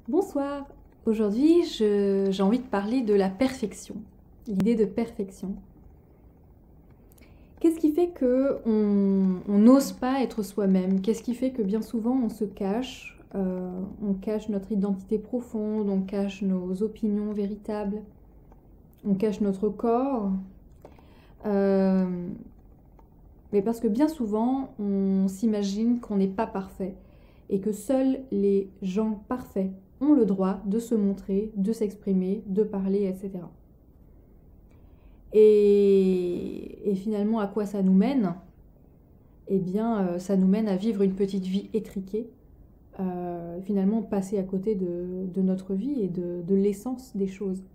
Bonsoir, aujourd'hui j'ai envie de parler de la perfection, l'idée de perfection. Qu'est-ce qui fait qu'on n'ose pas être soi-même? Qu'est-ce qui fait que bien souvent on se cache, on cache notre identité profonde, on cache nos opinions véritables, on cache notre corps? Mais parce que bien souvent on s'imagine qu'on n'est pas parfait et que seuls les gens parfaits ont le droit de se montrer, de s'exprimer, de parler, etc. Et finalement, à quoi ça nous mène? Eh bien, ça nous mène à vivre une petite vie étriquée, finalement passer à côté de notre vie et de l'essence des choses.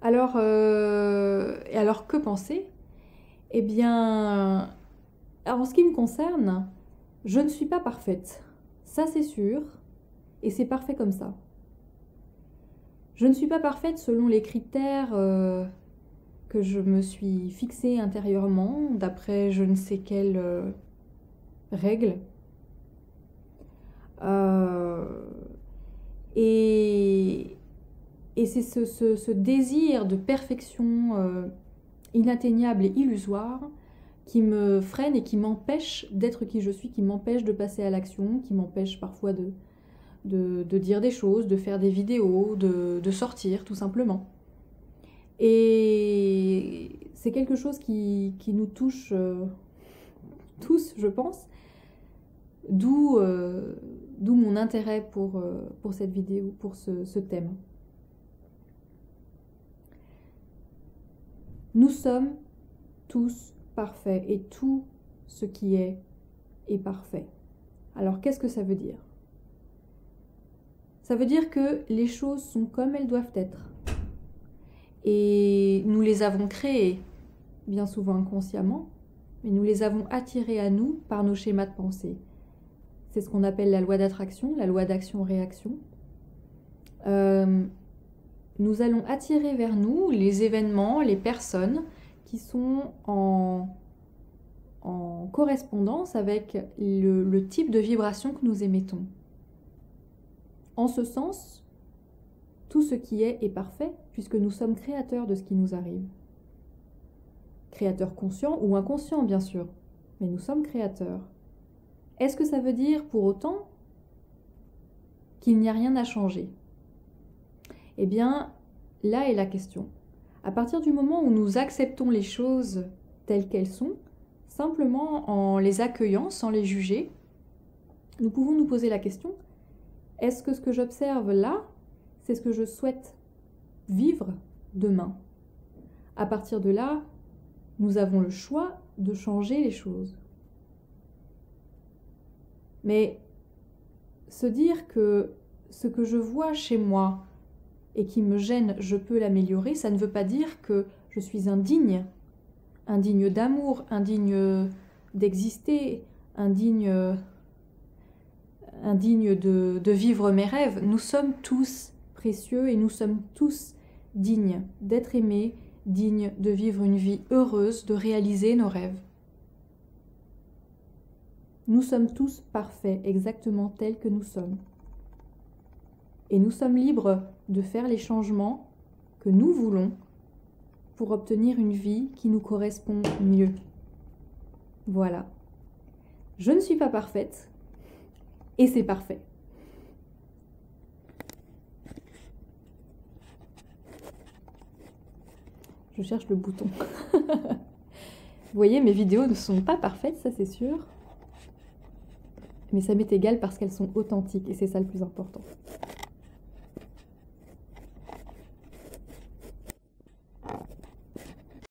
Alors, que penser? Eh bien, en ce qui me concerne, je ne suis pas parfaite, ça c'est sûr. Et c'est parfait comme ça. Je ne suis pas parfaite selon les critères que je me suis fixés intérieurement, d'après je ne sais quelles règles. Et c'est ce désir de perfection inatteignable et illusoire qui me freine et qui m'empêche d'être qui je suis, qui m'empêche de passer à l'action, qui m'empêche parfois de dire des choses, de faire des vidéos, de sortir tout simplement. Et c'est quelque chose qui nous touche tous, je pense, d'où mon intérêt pour cette vidéo, pour ce thème. Nous sommes tous parfaits et tout ce qui est parfait. Alors qu'est-ce que ça veut dire ? Ça veut dire que les choses sont comme elles doivent être. Et nous les avons créées, bien souvent inconsciemment, mais nous les avons attirées à nous par nos schémas de pensée. C'est ce qu'on appelle la loi d'attraction, la loi d'action-réaction. Nous allons attirer vers nous les événements, les personnes qui sont en correspondance avec le type de vibration que nous émettons. En ce sens, tout ce qui est parfait, puisque nous sommes créateurs de ce qui nous arrive. Créateurs conscients ou inconscients, bien sûr, mais nous sommes créateurs. Est-ce que ça veut dire pour autant qu'il n'y a rien à changer? Eh bien, là est la question. À partir du moment où nous acceptons les choses telles qu'elles sont, simplement en les accueillant, sans les juger, nous pouvons nous poser la question: est-ce que ce que j'observe là, c'est ce que je souhaite vivre demain? À partir de là, nous avons le choix de changer les choses. Mais se dire que ce que je vois chez moi et qui me gêne, je peux l'améliorer, ça ne veut pas dire que je suis indigne d'amour, indigne d'exister, indigne de vivre mes rêves. Nous sommes tous précieux et nous sommes tous dignes d'être aimés, dignes de vivre une vie heureuse, de réaliser nos rêves. Nous sommes tous parfaits, exactement tels que nous sommes. Et nous sommes libres de faire les changements que nous voulons pour obtenir une vie qui nous correspond mieux. Voilà. Je ne suis pas parfaite. Et c'est parfait. Je cherche le bouton. Vous voyez, mes vidéos ne sont pas parfaites, ça c'est sûr. Mais ça m'est égal parce qu'elles sont authentiques et c'est ça le plus important.